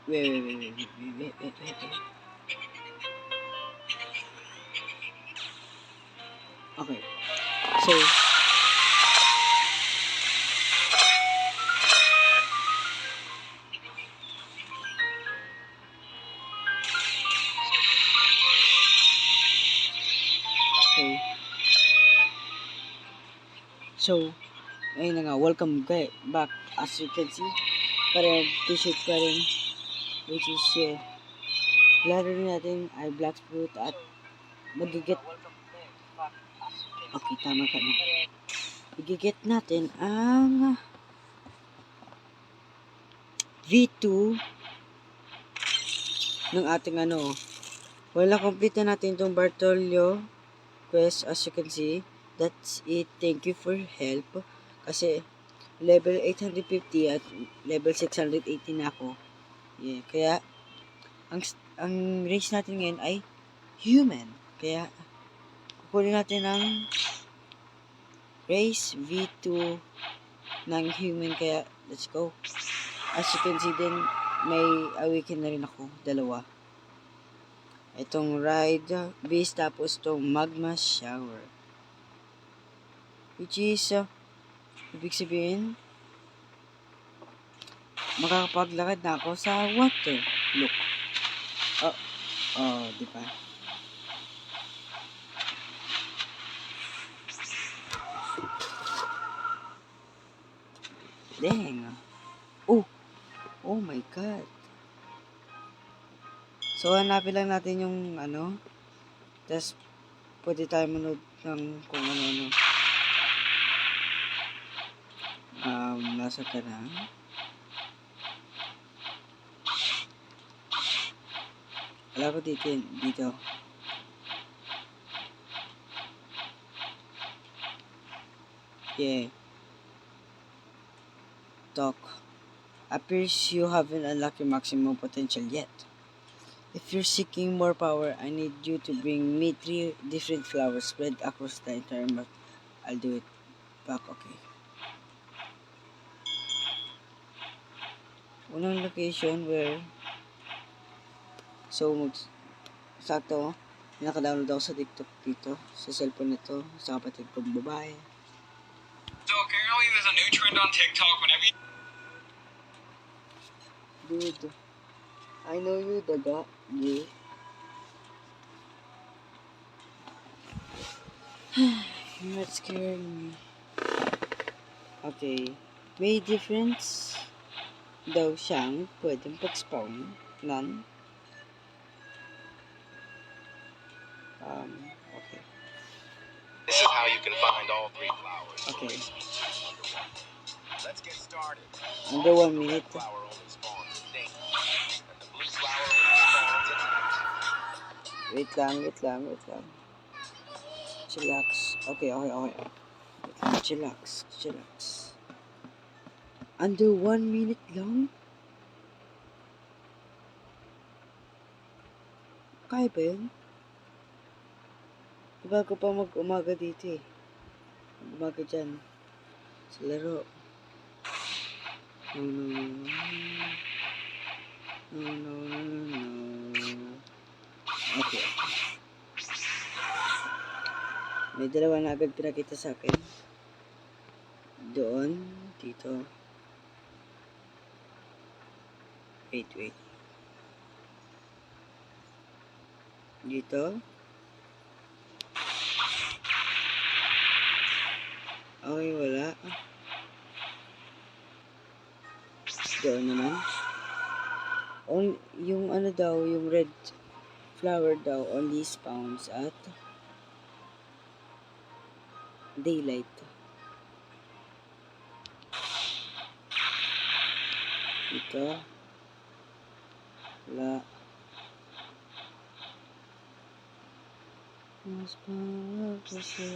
Wait. Okay. So, okay. So, ayun na nga, welcome back. As you can see, parang t-shirt pa rin, which is, ladder natin ay black fruit at magigit, okay, tama ka na. Magigit natin ang V2 ng ating wala, complete na natin itong Bartolio quest. As you can see, that's it. Thank you for help. Kasi, level 850 at level 680 na ako. Yeah, kaya, ang race natin ngayon ay human. Kaya, kukunin natin ang race V2 ng human. Kaya, let's go. As you can see din, may awaken na rin ako, dalawa. Itong ride beast, tapos itong magma shower. Which is, ibig sabihin, makakapaglakad na ako sa water. Look. Di ba? Dang. Oh my God. So, hanapin lang natin yung tapos pwede tayo manood ng kung ano. Nasa ka na. Wala ko dito. Yeah. Talk. Appears you haven't unlocked your maximum potential yet. If you're seeking more power, I need you to bring me 3 different flowers spread across the entire map. I'll do it back, okay. Unang location where sakto, naka-download ako sa TikTok dito, sa cellphone nito, sa kapatid kong babae. So apparently there's a new trend on TikTok whenever you... Dude, I know you, daga. Yeah. You're not scaring me. Okay. May difference daw siyang pwedeng pag-spawn ng okay. This is how you can find all 3 flowers. Okay. Let's get started. Under 1 minute. The flower only spawns at day, and the blue flower only spawns at night. Wait lang. Chillax. Okay. Chillax. Under 1 minute lang? Kaya ba yun? Bago pa mag-umaga dito eh. Mag-umaga dyan. Sa laro. No. Okay. May dalawa na agad pinakita sa akin. Doon. Dito. Wait. Dito. Okay, wala. Doon naman. Yung yung red flower daw only spawns at daylight. Ito. Wala. Mas pagkasya.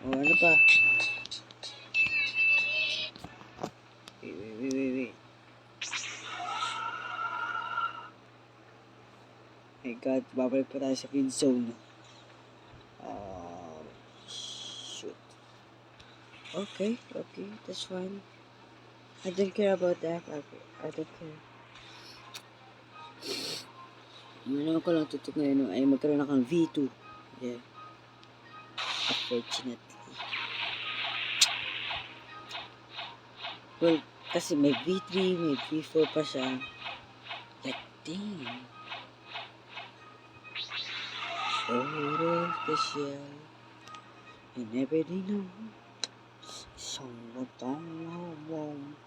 Ano pa? Wait. My God, babalik pa tayo sa feed zone. Shoot. Okay, that's fine. I don't care about that. I don't care. Ano ko lang tutok ngayon ay magkaroon ako ng V2. Yeah, unfortunately. Well, kasi may V3, may V4 pa siya. Like, damn. So special. You never did know. So, don't.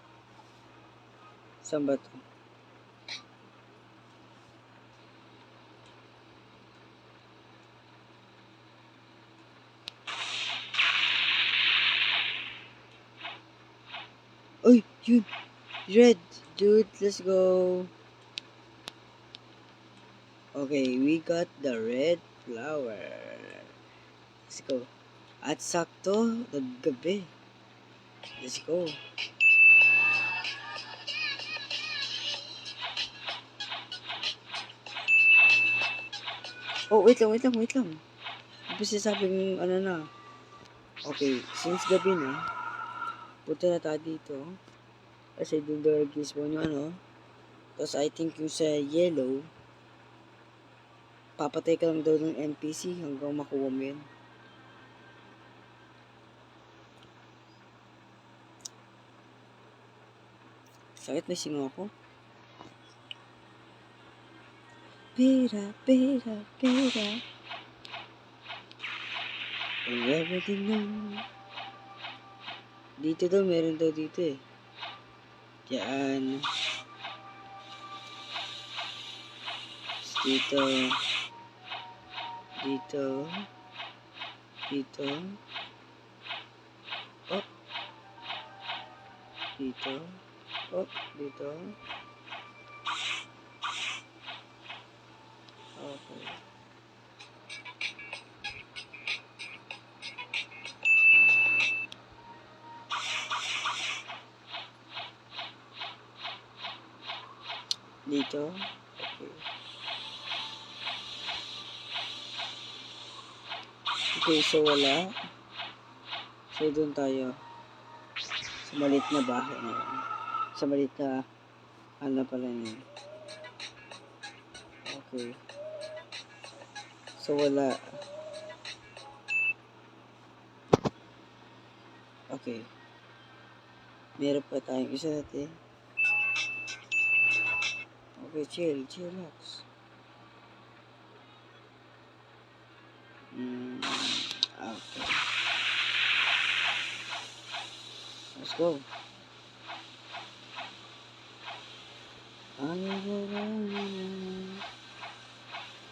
Saan ba to? Uy, yun. Red. Dude, let's go. Okay, we got the red flower. Let's go. At sakto, naggabi. Let's go. Oh, wait lang. Hindi pa sinasabing ano na. Okay, since gabi na, punta na tayo dito. Kasi doon daw nag-spawn yung ano. Tapos I think yung sa yellow, papatay ka lang daw ng NPC hanggang makuha mo yun. Sakit na singo ako. Pera. Everything na. Dito daw, meron daw dito eh. Diyan. Dito. Oh, dito. Oh, dito. Okay. Dito. Okay. Okay, so wala. So doon tayo. Sa maliit na bahay na yun. Sa maliit na ano pala yun. Okay. So wala. Okay. Meron pa tayong isa natin. Okay, chillax. Okay. Let's go.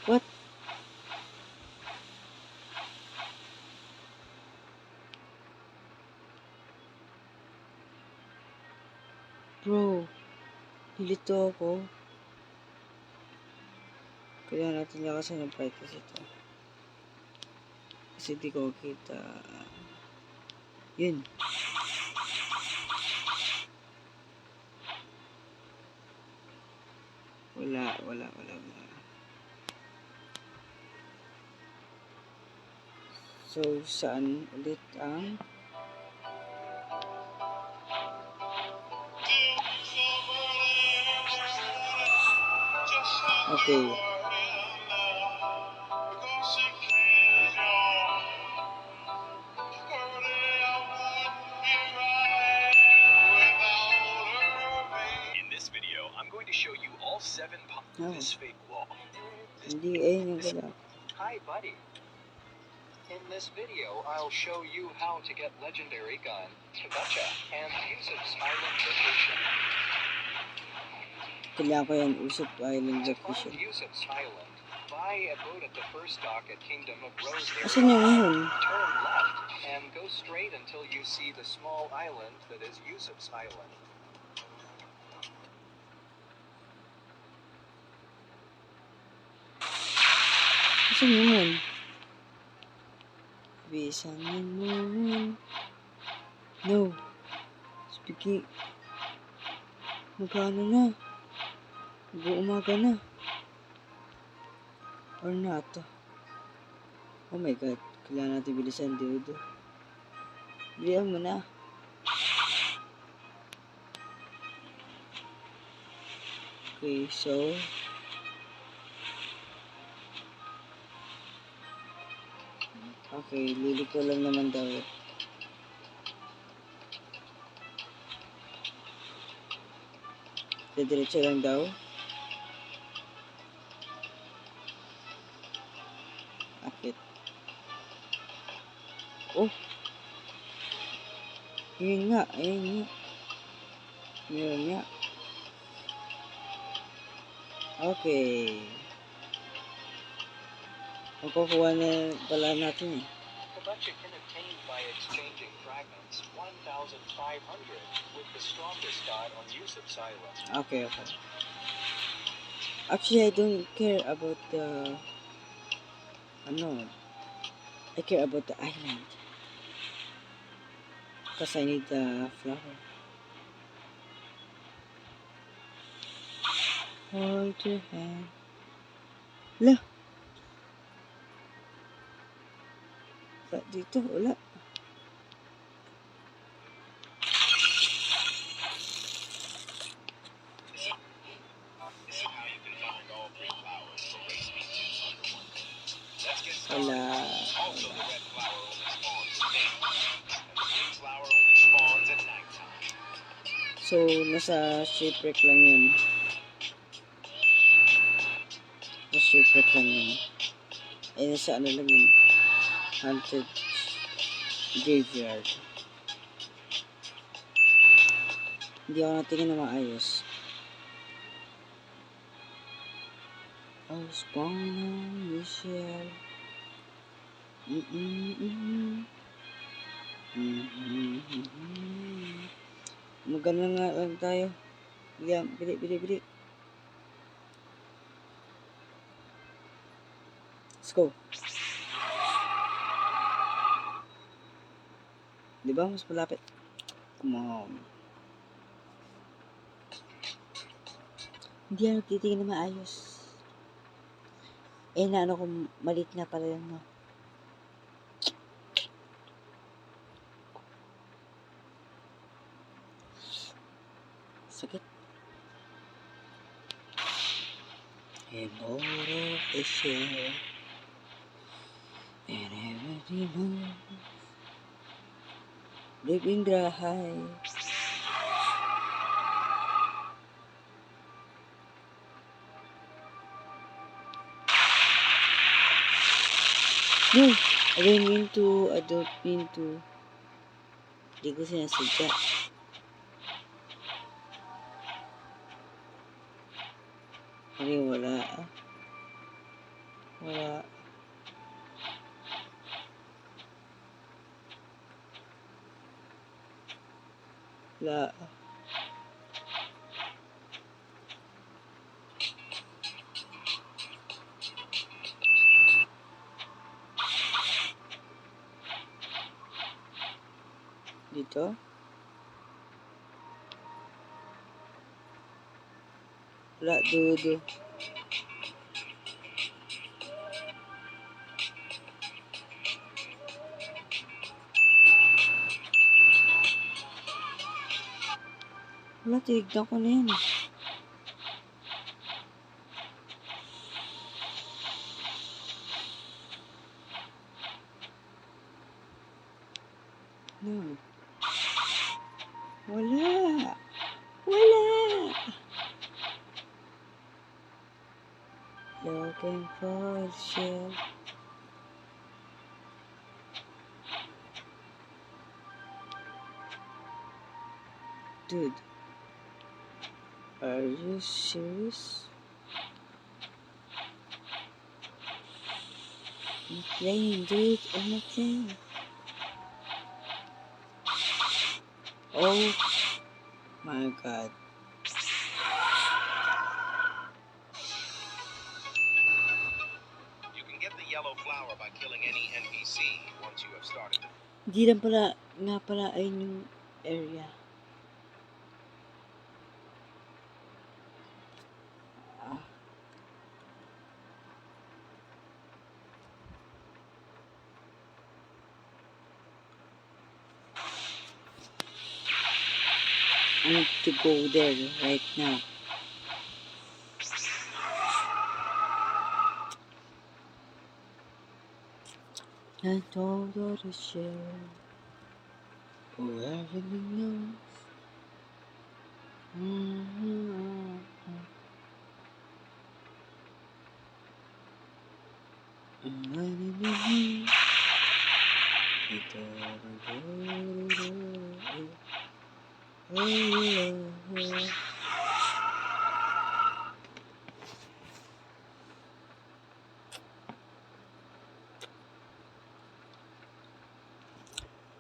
What? Bro, nilito ako. Kaya natin lakasan ng fight kasi ito. Kasi di ko kita. Yun. Wala. So, saan ulit ang... Okay. In this video, I'm going to show you all 7 No. this fake wall. Hindi, ayun yung wala. Hi, buddy. In this video, I'll show you how to get legendary gun, Gacha, and Yusuf's Island location. Kailangan ko yan, Usop Island To find location. Yusuf's Island, buy a boat at the first dock at Kingdom of Rose Asan yung area. yun? Turn left and go straight until you see the small island that is Yusuf's Island. Asan yung moon? Bisan yung moon. No. Speaking. Magkano na? Mag-uumaga na. Or not. Oh my god. Kailangan natin bilisan, dude. Bilihan mo na. Okay, so okay, liliko lang naman daw. Diretso lang daw. Akit. Oh, yun nga, ayun nga. Yun nga. Okay. Makukuha na pala natin eh. Kabacha can obtain by exchanging fragments 1,500 with the strongest god on Yusuf's island. Okay. Actually, I don't care about the... I care about the island. Because I need the flower. Hold your hand. Lah! Dito, wala. Wala. Also, the red flower only spawns at daytime, and the blue flower only spawns at nighttime. So, nasa shipwreck lang yun. Nasa shipwreck lang yun. Eh, nasa ano lang yun. Haunted graveyard. Hindi ako natingin na maayos. I was born on Michelle. Maganda nga lang tayo. Bili. Let's go. Diba? Mas malapit. Come on. Hindi ako titingin na maayos. Eh, naano kung malit na pala yun, no? Sakit. Hello, official. And everybody knows. Living dry. No, I don't mean to. Hindi ko sinasadya. Hindi, wala. Dito? Wala, dudo. Wala, tinignan ko na yan. No. Wala. Looking for a shell. Dude. Are you serious? I'm not playing, dude. I'm not playing. Oh my god. You can get the yellow flower by killing any NPC once you have started it. Hindi lang pala, nga pala ayun yung area. I need to go there right now. I told her to share. Oh, everything knows. Mm-hmm.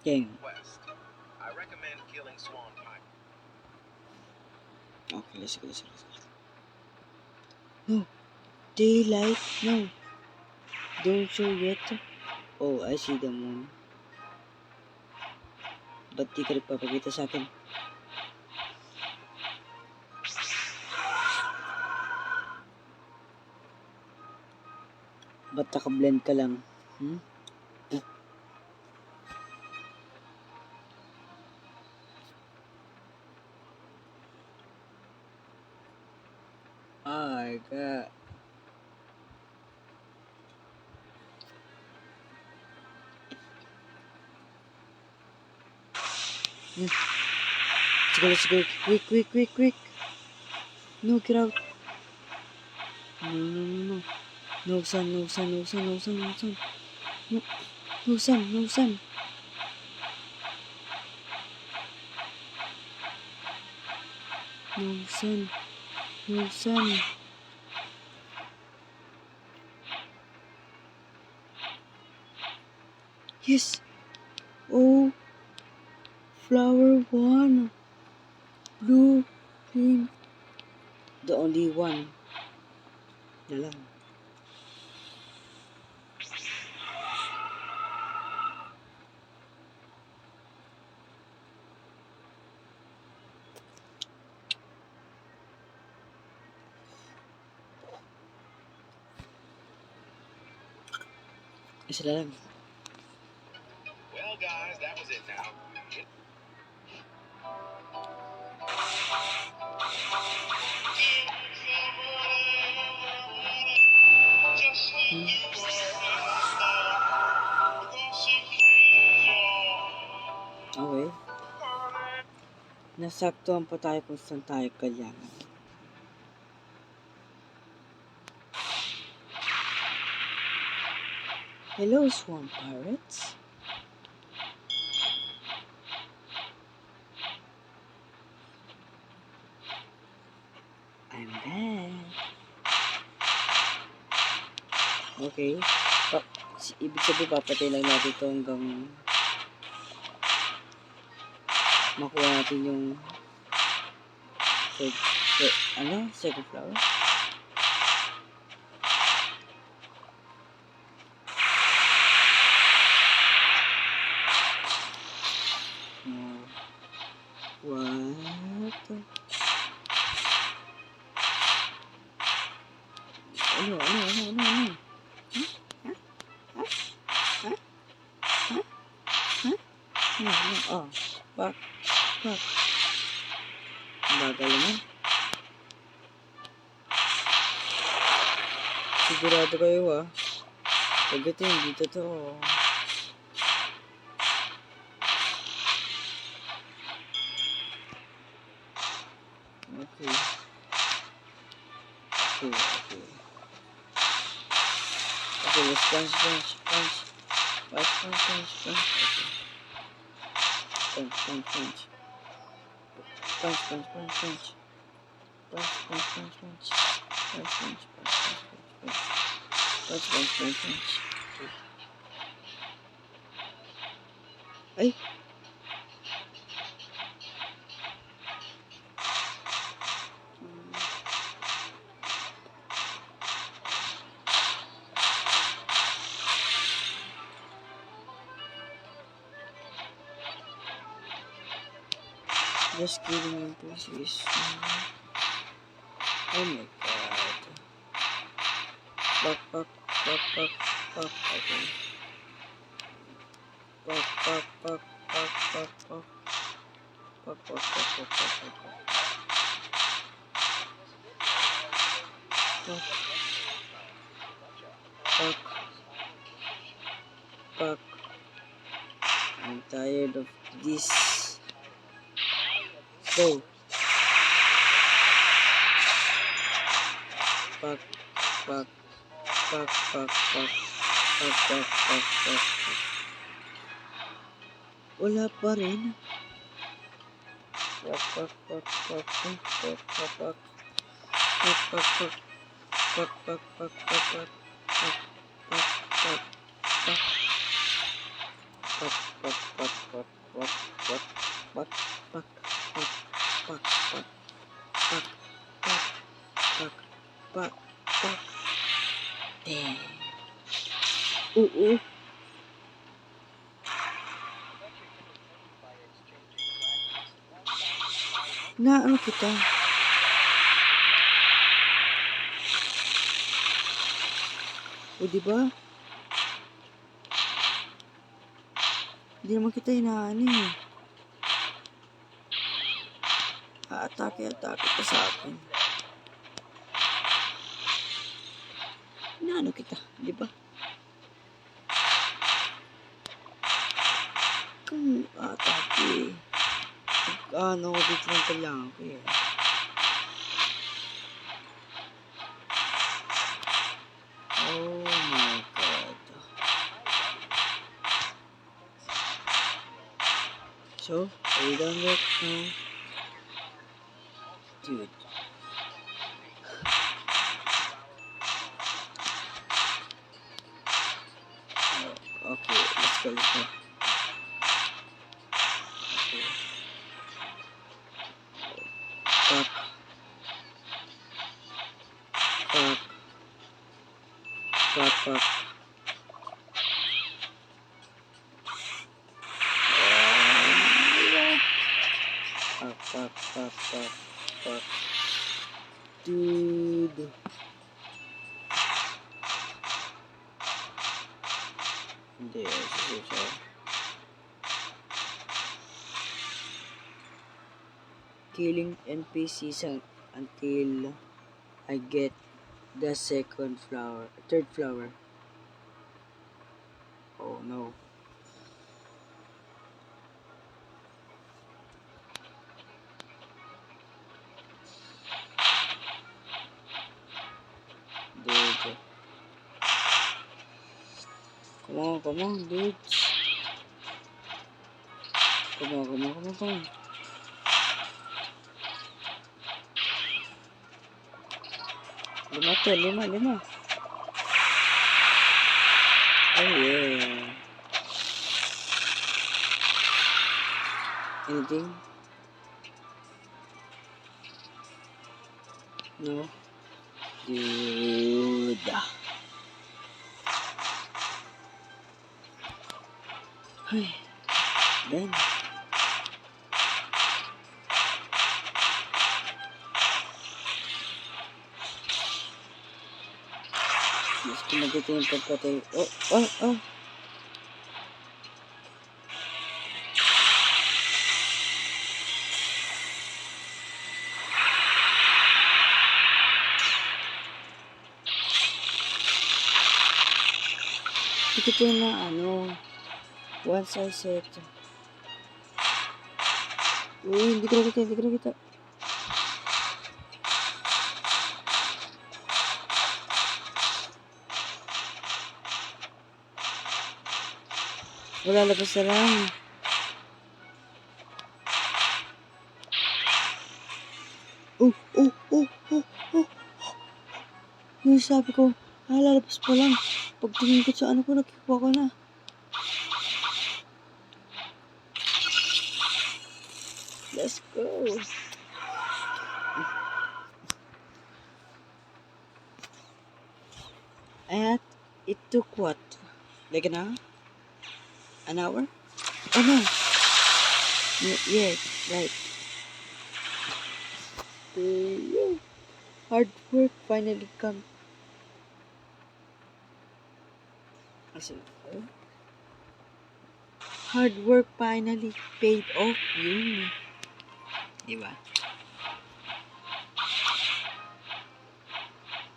Game. West. I recommend killing Swan Pine. Okay, let's go. No, daylight. No, don't show yet. Oh, I see the moon. Ba't di ka nagpapakita sa akin? Ba't naka-blend ka lang? Hmm? My God. Let's go. Quick. No, get out. No. No sun. No, no sun. No sun. No sun. Yes. Oh, flower one. Blue, green. The only one. Na lang. Isa lang. Well, guys, that was it now. Okay. Nasaktuhan pa tayo kung saan tayo kalyangan. Hello, Swamp Pirates. I'm back. Okay. Ibig sabihin, papatay lang natin ito hanggang makuha natin yung second flower. What? Ano? Oh, back. Bagal naman. Sigurado kayo pag ito hindi totoo. Okay, let's punch. Punch. Ay! Just kidding yung precious. Oh my God. Back. Okay. Back. Pak, pak, pak, pak, pak, pak, pak. Pak, pak, pak. I'm tired of this. So, pak, pak, pak, pak, pak, pak, pak, pak, pak. Wala pa rin. Pak, pak, pak, pak, pak, pak, pak, pak. Pak, pak, pak, pak, pak, pak, pak, pak. Pak, pak, pak, pak. Pak, pak, pak, pak, pak, pak, pak, pak, pak, pak, pak, pak, pak, pak, pak. Damn. Oo. Na ano kita? O diba? Hindi naman kita inaano eh. Atake ka sa akin. Inaano kita, di ba? Kung atake, ano ko dito ng kailangan ko eh. Oh my God. So, are you done with now? Dude. Okay, let's go. Okay. Fuck. Fuck. Fuck, fuck. Fuck, fuck, fuck, fuck, fuck. Dude. Hindi, sige. Killing NPCs until I get the third flower. Oh no. Dude. Come on, dude. Come on. Lima. Oh yeah. Anything? No. Dude. Ay. Then. Mas kumagat yung pagpatay. Oh. Dikit yun na ano. Once I set. Uy, hindi ko na kita. Wala labas na lang. Oh. Yung sabi ko, lalabas pa lang. Pagtingin ko sa ano ko, nakikuha ko na. Let's go. At it took what? Like an hour? An hour? Oh no. Yeah, right. Hard work finally come. I said, oh. Hard work finally paid off yun. Diba?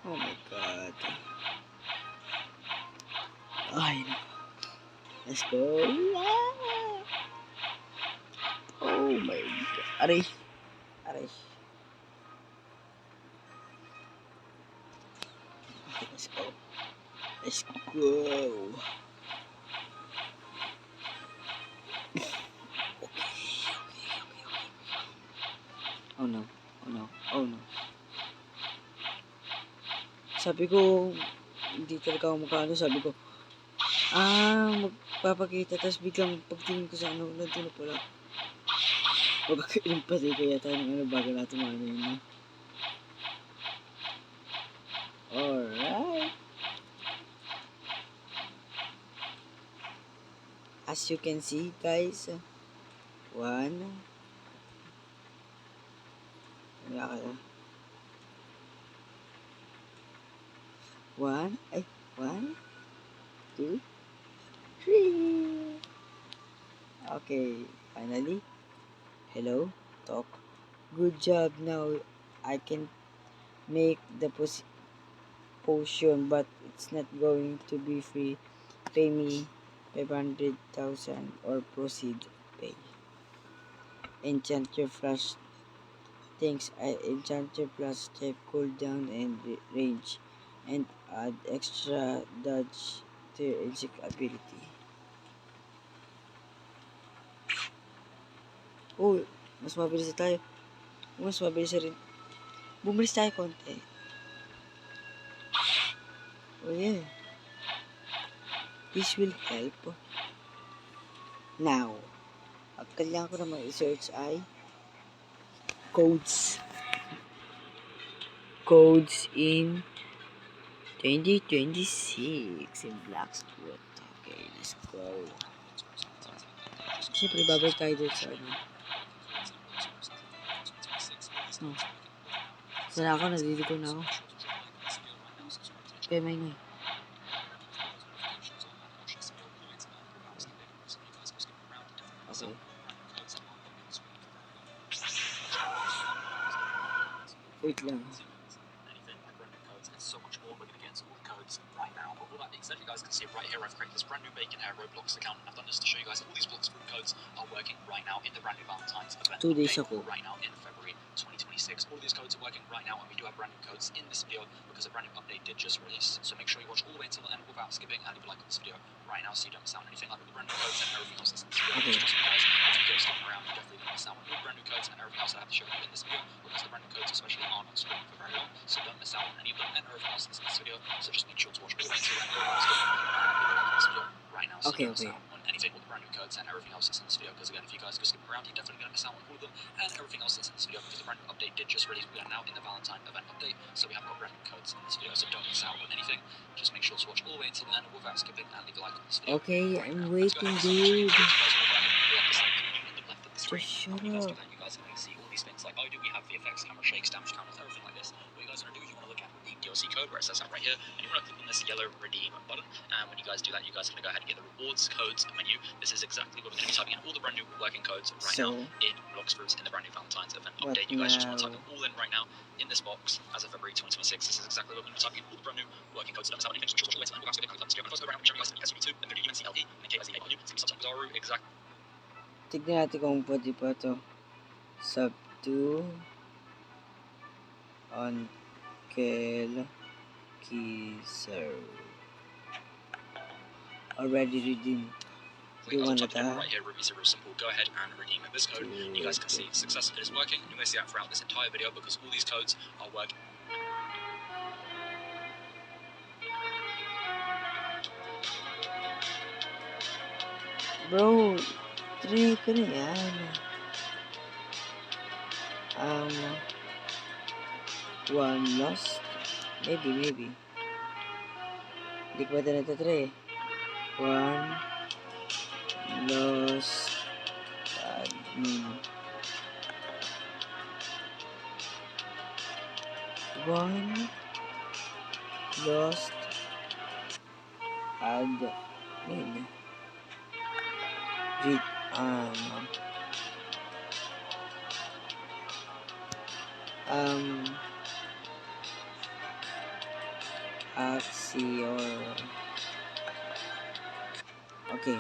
Oh my God. Ay, let's go. Oh my God. Aray. Aray. Okay, let's go. Let's go. Oh no. Oh no. Oh no. Sabi ko, hindi talaga ako makano. Sabi ko, magpapakita. Tapos biglang pagtingin ko sa ano, nandun na pala. Magkakailang pati ko yata ng ano bago natin ano yun. No? Alright. As you can see, guys, one. Wala ka na. One, two, three. Okay, finally. Hello, talk. Good job. Now I can make the potion, but it's not going to be free. Pay me 500,000 or proceed. Pay. Enchant your flash. Thanks. I enchant your flash type cooldown and range, and add extra dodge to your insect ability. Oh, mas mabilis na tayo. Mas mabilis na rin. Bumilis tayo konti. Oh yeah. This will help. Now, ang kailangan ko naman i-search ay codes. Codes in 2026 in Blackfoot. Okay, let's go. Siyempre, babalik tayo dun sa ano. Sana ako, naliligo na ako. Kaya may ngay. Okay. Wait lang. So much more. We're going to get into all the codes right now. But all that being said, you guys can see right here, I've created this brand new Bacon Air Roblox account, and I've done this to show you guys that all these Bloxfruit codes are working right now in the brand new Valentine's event 2 days update ago. right now in February 2026. All these codes are working right now, and we do have brand new codes in this video because a brand new update did just release. So make sure you watch all the way until the end without skipping, and leave a like on this video right now so you don't miss out on anything like the brand new codes and everything else that's in this video. Okay. Just so you guys, if you go sticking around, you definitely don't miss out on all the brand new codes and everything else that I have to show you in this video because the brand new codes especially aren't on screen for very long. So don't miss out on any of them and everything else that's in this video. So just make sure to watch all the way until the end of this video right now. So Okay, you don't miss okay. out on anything with the brand new codes and everything else that's in this video. Because again, if you guys go skipping around, you're definitely going to miss out on all of them and everything else that's in this video because the brand new update did just release. We are now in the Valentine event update, so we have got brand new codes in this video. So don't miss out on anything. Just make sure to watch all the way until the end without skipping and leave a like on this video. Okay, right I'm now. Let's go waiting, ahead and dude. just when you guys do that, you guys can see all these things like I do. We have VFX, camera shakes, damage counters, everything like this. What you guys want to do is you want to look at the DLC code where it says that right here, and you want to click on this yellow redeem button. And when you guys do that, you guys are going to go ahead and get the rewards codes menu. This is exactly what we're going to be typing in all the brand new working codes right now in Bloxfruits in the brand new Valentine's event update. You guys just want to type them all in right now in this box as of February 2026. This is exactly what we're going to be typing in all the brand new working codes. So don't miss out on anything. So make sure to watch all the way to the end. We're going to go around and show you guys the SUV2, and the UNCLE, and the KSE8 on you. It's going to be Subsonic Zaru, exactly. Tignan natin kung pwede pa to. Subdue Uncle Kizer. Already redeemed. You You guys wanna will type it in die? right here, Ruby Zero Simple. Go ahead and redeem this code. You guys can see success is working. You're going to see that throughout this entire video because all these codes are working. Bro, try ko na yan. One lost. Maybe. Hindi ko pa ito natatry. One lost admin. One lost admin. Read, um, Axior. Okay.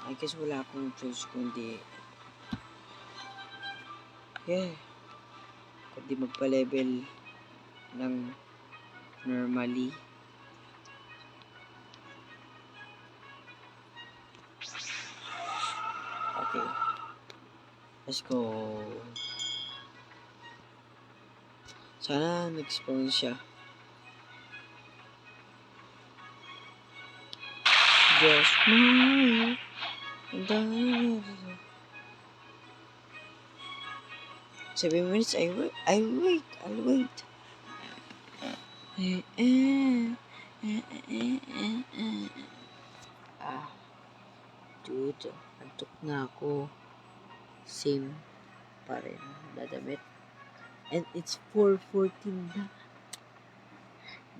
I guess wala akong choice kundi kundi magpa-level ng normally. Okay. Let's go. Sana nag-spawn siya. Just my 7 minutes. I'll wait. Dude, antok na ako. Same pa rin dadamit. And it's 4:14 na.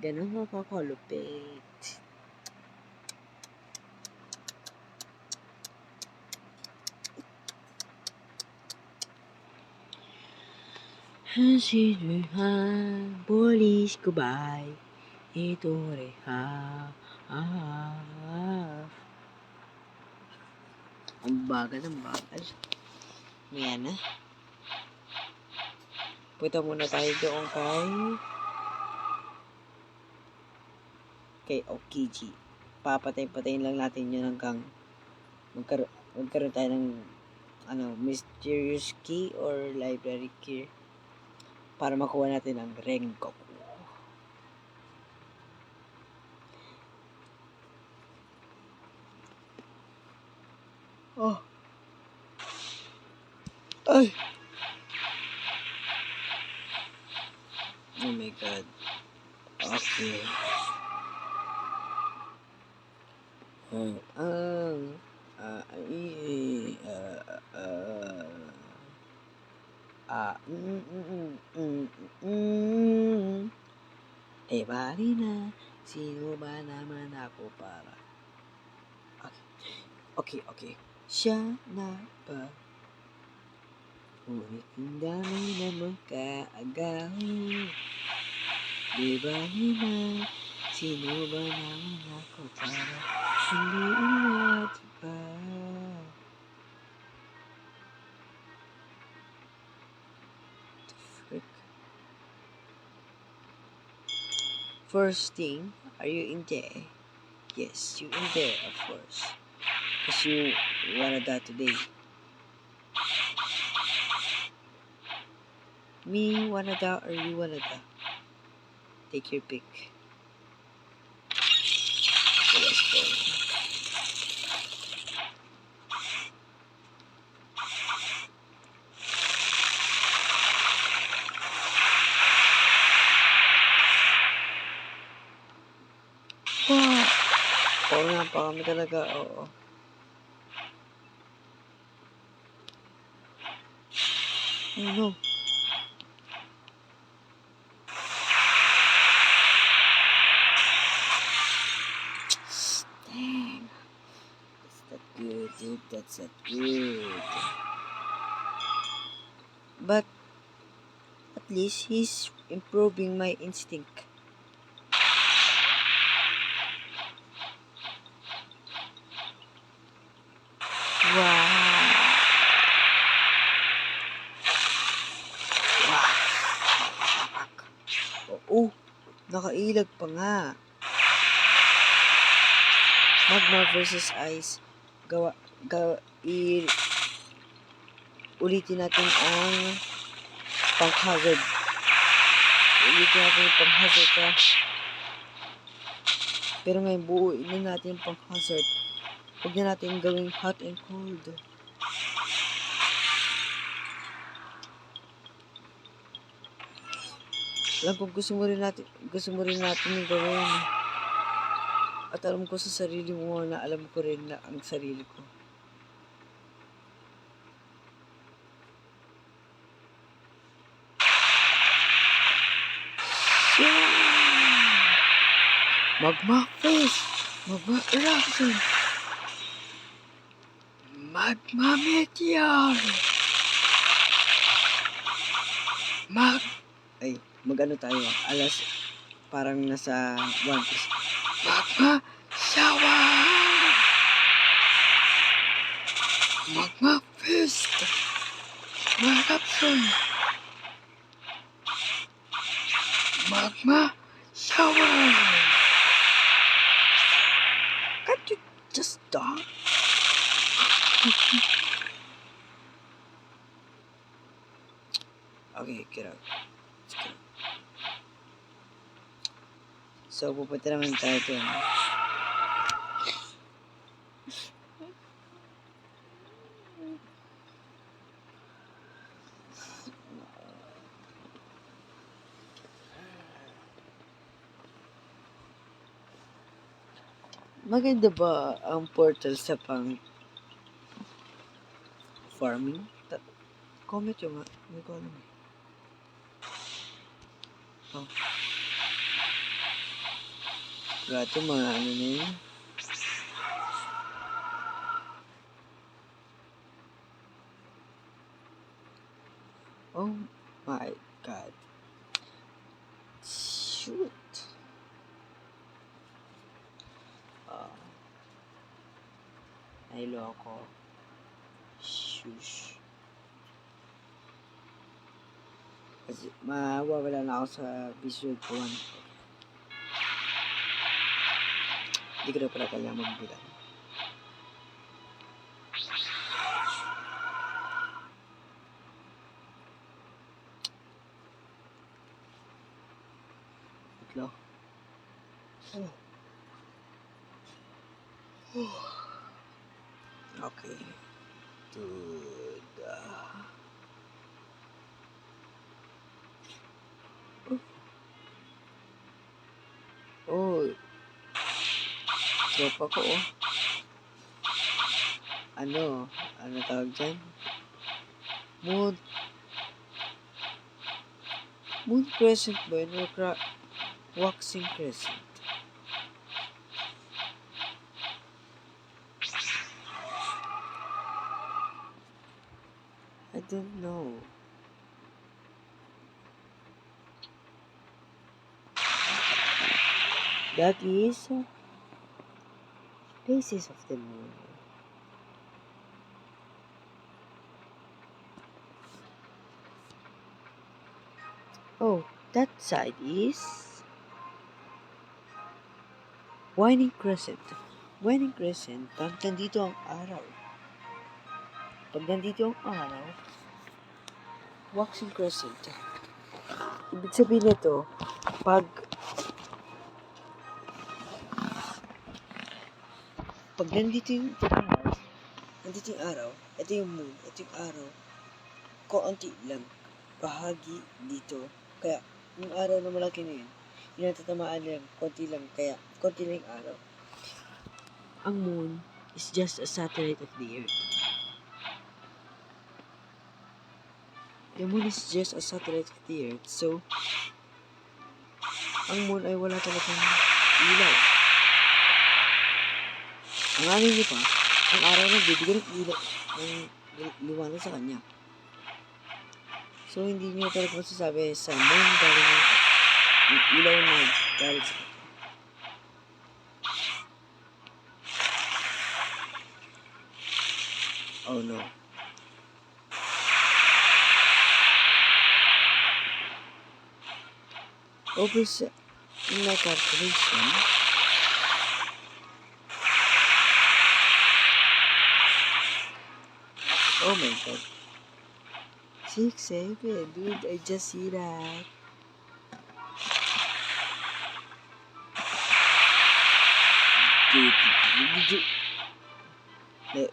Ganun makakalupit. Hansinuhan, bolis kubay, ito reha. Ang bagal. Ayan na. Punta muna tayo doon kay Okiji. Papatay-patayin lang natin yun hanggang magkaroon tayo ng mysterious key or library key para makuha natin ang Rengoku. Ay! Oh my god. Okay. Bali na, sino ba naman ako para? Okay. Siya na ba? Ngunit hindi naman kaagaw. Di bali na, sino ba naman ako para? Hindi natin pa. First thing, are you in there? Yes, you in there, of course. Because you wanna die today. Me wanna die or you wanna die? Take your pick. So let's go. Oo nga pa kami talaga, oo. Oh no. Dang. That's not good, dude. That's not good. But at least he's improving my instinct. Wow. Oh, nakailag pa nga. Magma versus Ice. Ulitin natin ang pang-hazard. Pero ngayon, buuin na natin yung pang-hazard. Huwag na natin gawing hot and cold. Alam kung gusto mo rin natin yung gawin. At alam ko sa sarili mo na alam ko rin na ang sarili ko. Magma face! Magma eruption! Magma meteor! Mag-ano tayo, parang nasa One Piece. Magma shower! Magma fist! Magapson! Magma shower! Can't you just stop? Okay, get out. Let's go. So, pupunta naman tayo dun. Maganda ba ang portal sa pang farming? Comment yung nga. Hindi ko alam. Oh. Gato mga ano na yun. Oh my god. Shoot. Nailoko. Shush. Kasi mawawala na ako sa visual ko. Hindi ko na pala kailangan magbilang. Itlo. Okay. Dude. Oh. Tropa ko, oh. Ano tawag dyan? Moon Crescent ba yun? Or Waxing Crescent? I don't know. That is phases of the moon. Oh, that side is Waning Crescent. Waning Crescent, pag nandito ang araw. Waxing Crescent. Ibig sabihin nito, pag nandito yung araw, ito yung moon, ito yung araw, konti lang, bahagi dito. Kaya, yung araw na malaki na yun, yung natatamaan lang, konti lang, kaya, konti lang yung araw. Ang moon is just a satellite of the earth. The moon is just a satellite of the earth, so, ang moon ay wala talagang ilaw. Ang anin niyo pa, ang araw na bibigyan ng ilaw, ng liwanag sa kanya. So, hindi niyo talaga masasabi sa moon galing yung ilaw na galing sa kanya. Oh no. Over in my calculation, oh my god. 6, 7, dude, I just see that. Dude.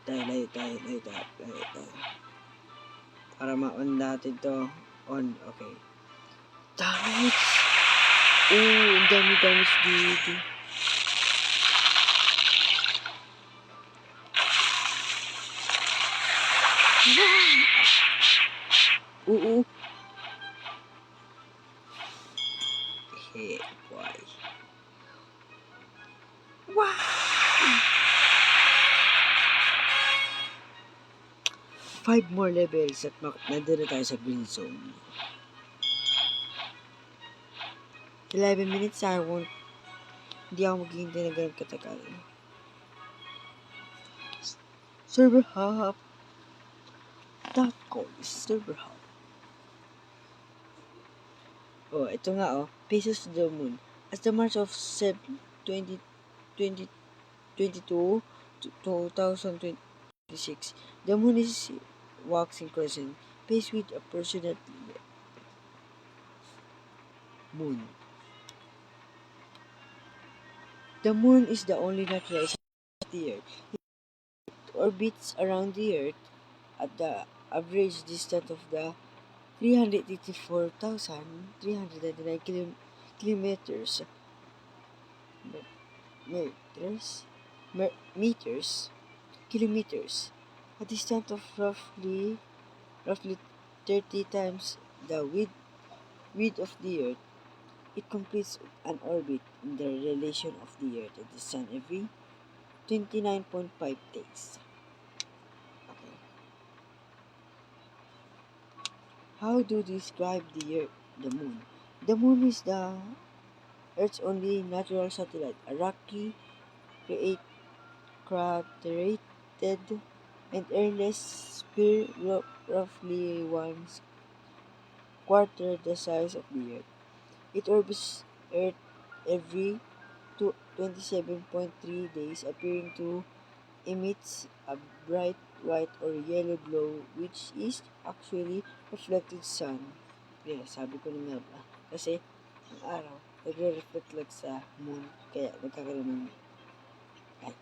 Layo tayo. Para ma-on natin to. On, okay. Damage! Oh, ang dami damage dito. Oo. Hey, boy. Wow! 5 more levels at nandun na tayo sa green zone. 11 minutes, hindi ako maghihintay na ganun katagal. Server hop. .com is server hop. Oh, ito nga oh. Faces to the moon. As the March of 2022 to 2026, the moon is waxing crescent, faced with approximately moon. The moon is the only natural of the Earth. It orbits around the Earth at the average distance of the 384,399 kilometers kilometers, a distance of roughly 30 times the width of the Earth. It completes an orbit in the relation of the Earth and the Sun every 29.5 days. Okay. How do you describe the moon? The moon is the Earth's only natural satellite, a rocky, craterated, and airless sphere roughly one quarter the size of the Earth. It orbits Earth every 27.3 days, appearing to emits a bright white or yellow glow, which is actually reflected sun. Yeah, sabi ko na nga ba? Kasi ang araw, nagre-reflect lang sa moon, kaya nagkakaroon ng light.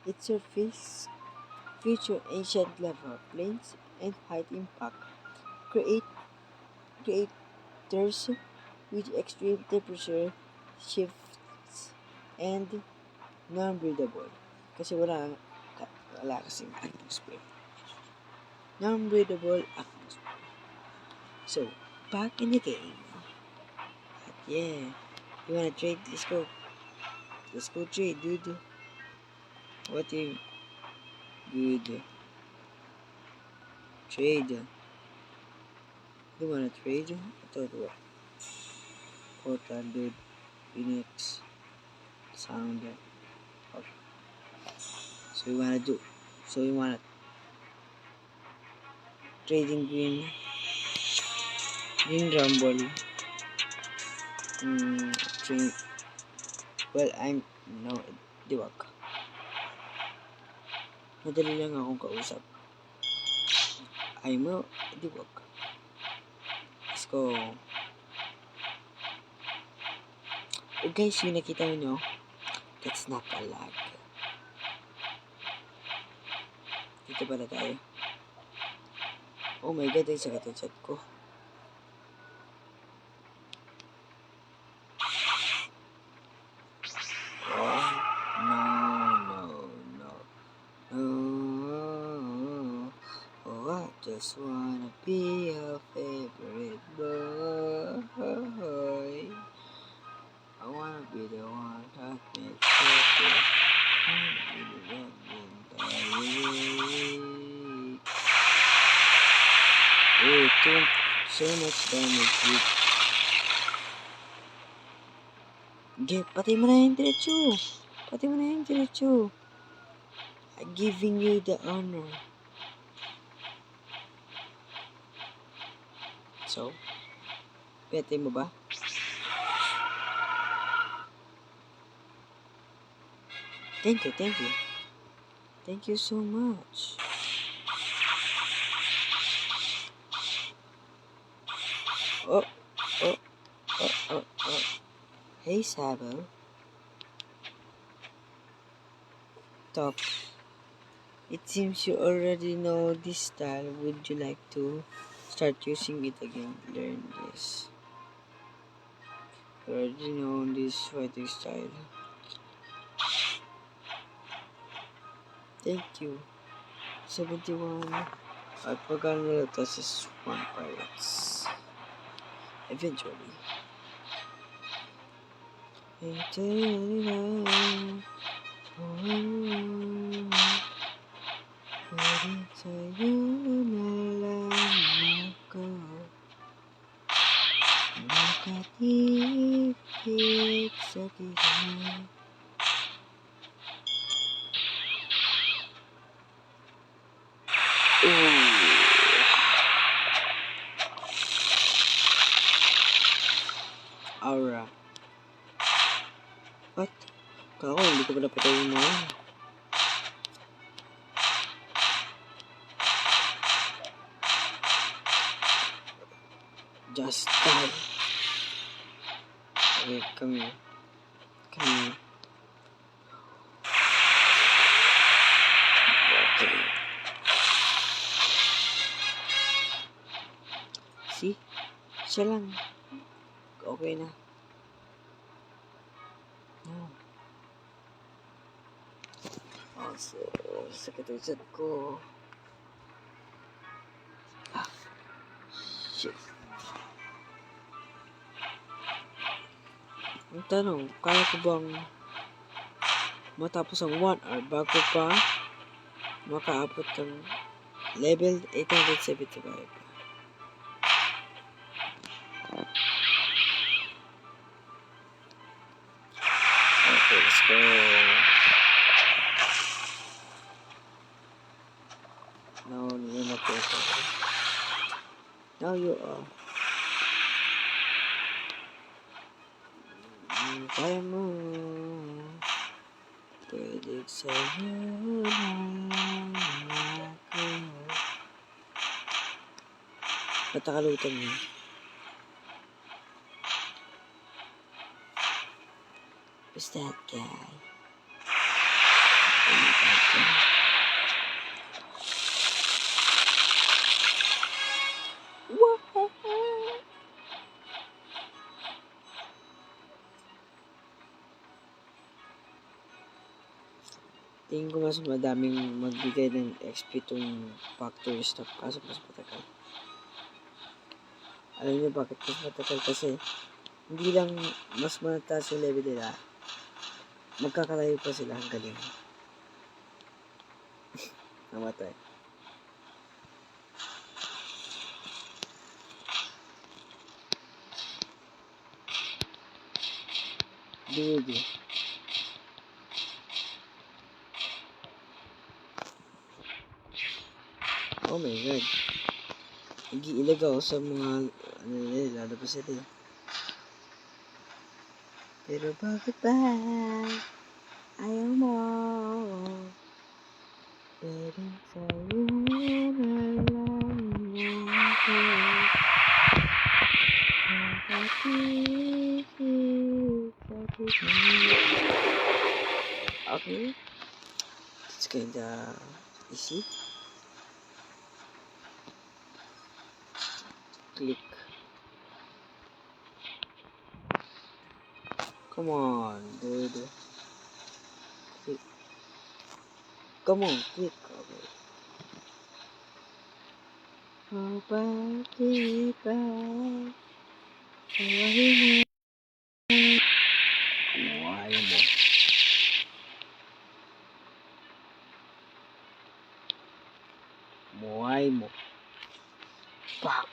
Its surface feature ancient lava plains and high impact craters with extreme temperature shifts and non-breathable. Kasi wala kasing atmosphere. Non-breathable atmosphere. So, back in the game. Yeah. You wanna trade? Let's go. Let's go trade, dude. What if... Good. Trade. You wanna trade? I thought what? Portal, dude. Phoenix. Sound. Okay. So you wanna do? So you wanna trading green rumble. Train. Well, I'm no diwag. Madali lang akong kausap. I'm no diwag. Let's go. Oh guys, yung nakita nyo, that's not a lag. Dito pala tayo. Oh my god, ay sakit ang chat ko. Oh, no. Oh, I just wanna be your favorite boy. I wanna be the one that makes you feel. Oh, so much damage with... Patay mo na yung diretso. I'm giving you the honor. So, patay mo ba? Thank you. Thank you so much. Oh. Hey, Sabo. Top. It seems you already know this style. Would you like to start using it again? Learn this. You already know this fighting style. Thank you. 71. At pagkano na ito sa Swamp Pirates. Eventually. Pwede sa'yo na lang ako. sakit, sakit na. Aura. What? Kako, hindi ko pa napatay yung mga. Just die. Okay, come here. Come here. Okay. See? Siya lang. Okay na. No. Also, sakit ang chat ko. Ah, shit. Ang tanong, kaya ko bang matapos ang 1 hour bago pa makaabot ng level 875? Okay, let's go. No, you're not there. Now you are. Kaya mo. Pwede sa'yo na ako. Patakalutan mo. Who's that guy? Oh, that guy. What? Tingin ko mas madaming magbigay ng XP tong factory stock kaso mas matagal. Alam niyo bakit mas matagal? Kasi hindi lang mas mataas yung level nila, magkakalayo pa sila ang galing. Namatay. Dude. Oh my god. Nag-iilag ako sa mga ano nila, lalabas sila. Pero bakit ba ayaw mo? Pwedeng sa'yo na lang ako. Okay. It's kinda easy. Click. Come on, dude. Click. Come on, click. Okay. Oh, bakit ba? Buhay mo. Buhay mo. Fuck.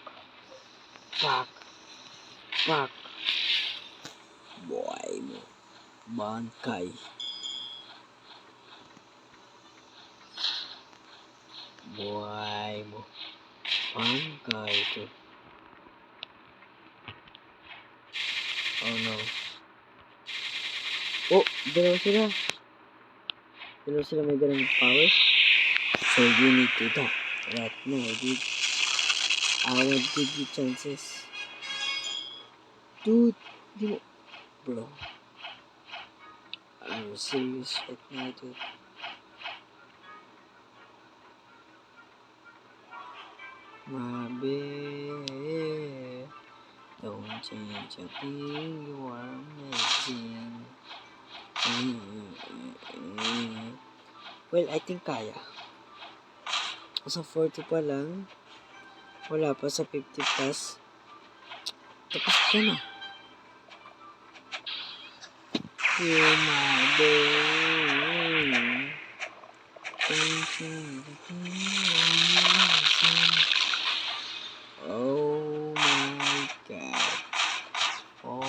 Fuck. Fuck. Buhay mo. Bangkay. Buhay mo. Bangkay to. Oh no. Oh, dalawa sila. Dalawa sila may ganang powers. So you need to die. Right now, dude. I won't give you chances. Dude, di mo... Bro. I'm serious right now, dude. My babe, don't change a thing, you are amazing. Well, I think kaya. Sa 40 pa lang, wala pa sa 50 plus. Tapos ka na. You're my babe. Don't change a thing, you are amazing. Oh my god. Oh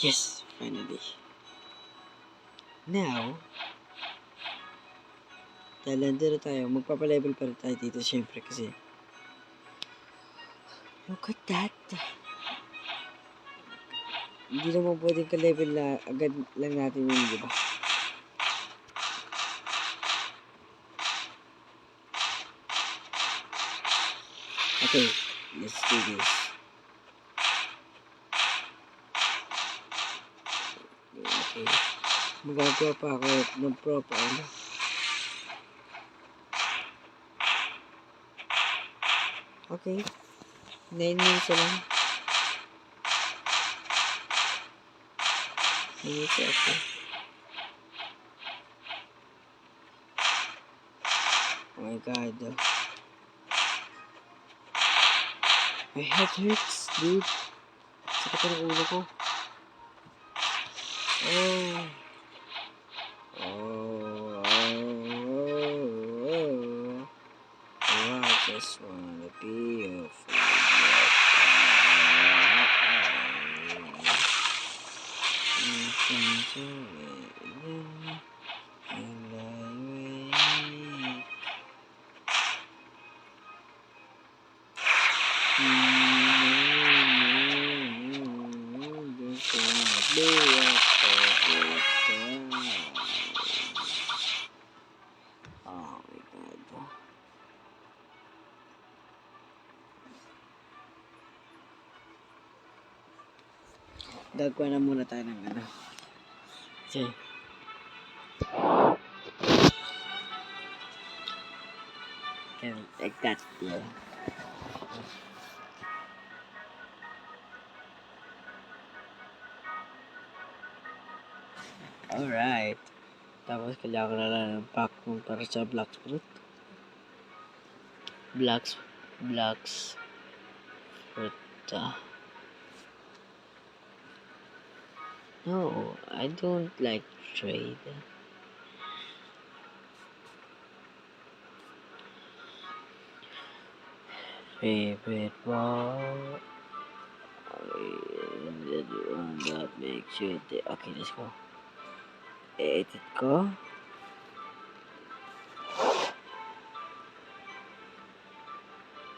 Yes, finally. Now, dahil nandito tayo, magpapalevel pa rin tayo dito syempre kasi look at that. Hindi naman pwedeng ka-level na agad lang natin yun, di ba? Okay, let's do this. Okay. Magagawa pa ako ng profile. Okay. 9 minutes na lang. Minutes okay. Oh my god. My head hurts, dude. Sakit ang ulo ko. Oh. Oh. I just wanna be your friend. Oh my god. Gagawa na muna tayo ng ano. Okay. Okay, like that. Yeah. Alright. Tapos kailangan ko na lang ng pack para sa black fruit. Blacks fruit. No, I don't like trade. Favorite ball. The one that makes you okay, let's go. Edit ko.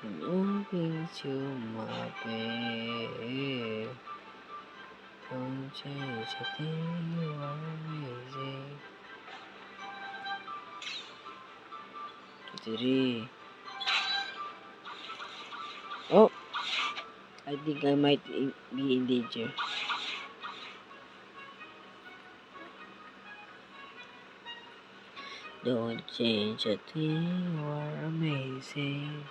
Moving to my bed. Don't change a thing, you are amazing. 3. Oh! I think I might be in danger. Don't change a thing, you are amazing.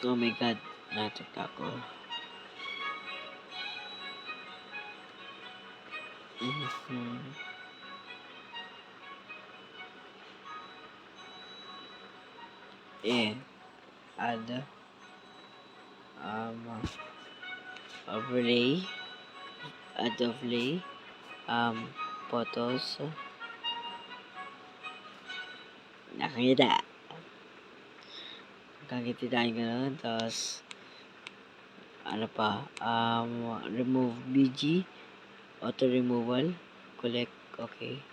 Oh my god, natok ako. Yeah, add overlay, photos, nakita. Nakangiti tayo gano'n, tapos ano pa, remove BG, auto removal, collect, okay.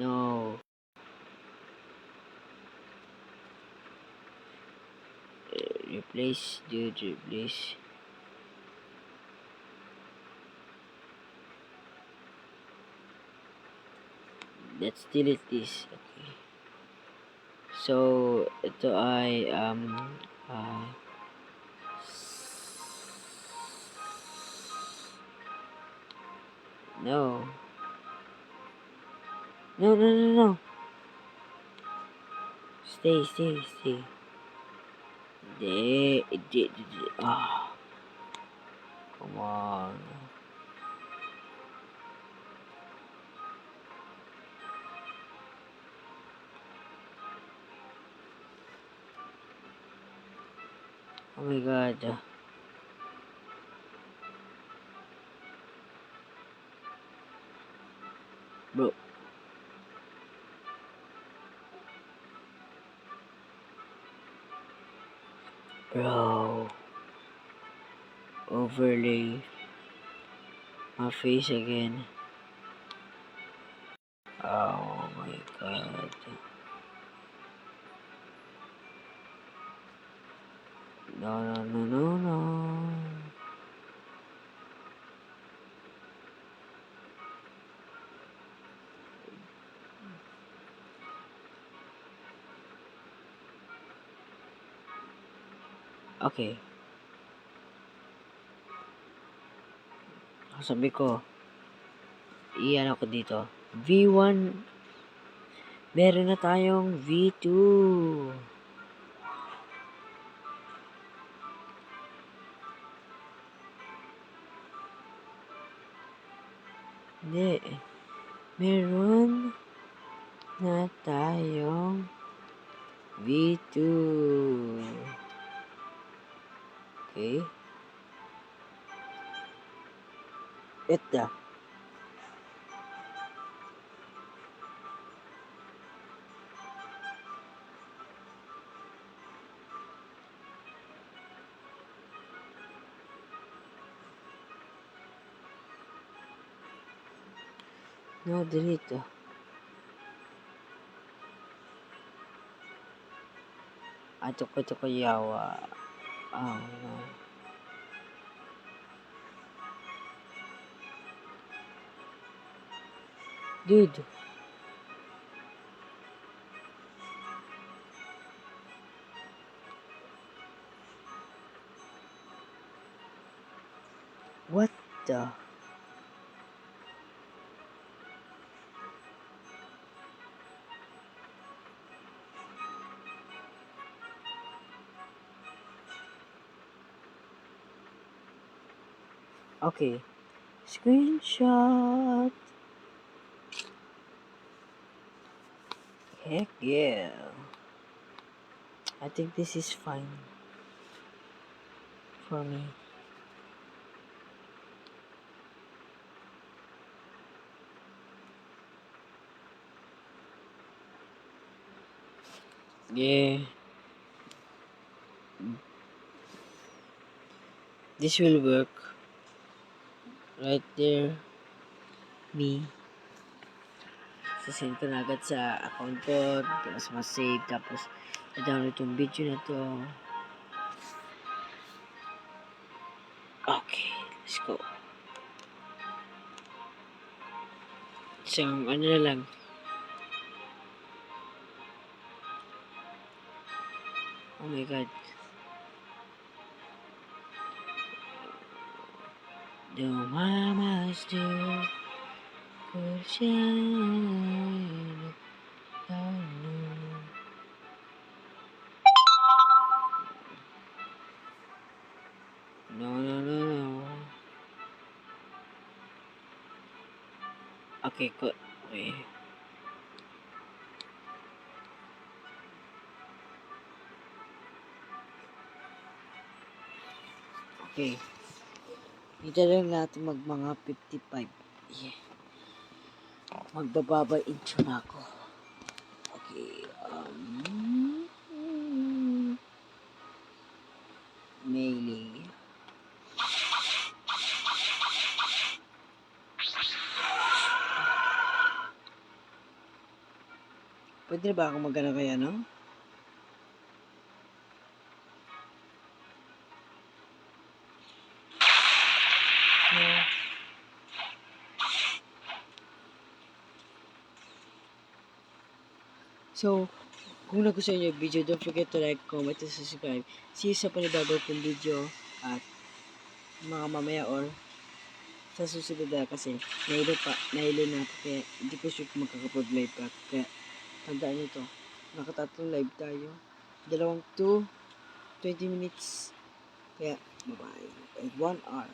No. Replace, dude, replace. Let's delete this, okay. So, ito ay, no. No. Stay. Come on. Oh my god. Bro. Bro. Overlay. My face again. Oh my god. No. Okay. Sabi ko, iyan ako dito. V1. Meron na tayong V2. Hindi. Meron na tayong V2. Okay. Ito. No, delete. Ito ko yawa. Oh, no. Dude. What the? Okay. Screenshot. Heck yeah. I think this is fine for me. Yeah. This will work. Right there. Me. Sasend ko na agad sa account ko. Tapos ma-save. Tapos i-download yung video na to. Okay. Let's go. Isang ano na lang. Oh my god. The mamas do could shine. No. Okay, good. Okay. Okay. Dito lang natin mga 55. Yeah. Magbababa intro na ako. Okay. Melee. Pwede ba ako magana kaya, no? So, kung nagustuhan niyo yung video, don't forget to like, comment, and subscribe. See you sa panibagaw kong video at mga mamaya or sa susunod na kasi nahilo na ako kaya hindi ko sure kung makakapag-live pa. Kaya tandaan nyo to, nakatatlong live tayo. 2 20 minutes. Kaya, bye-bye. And 1 hour.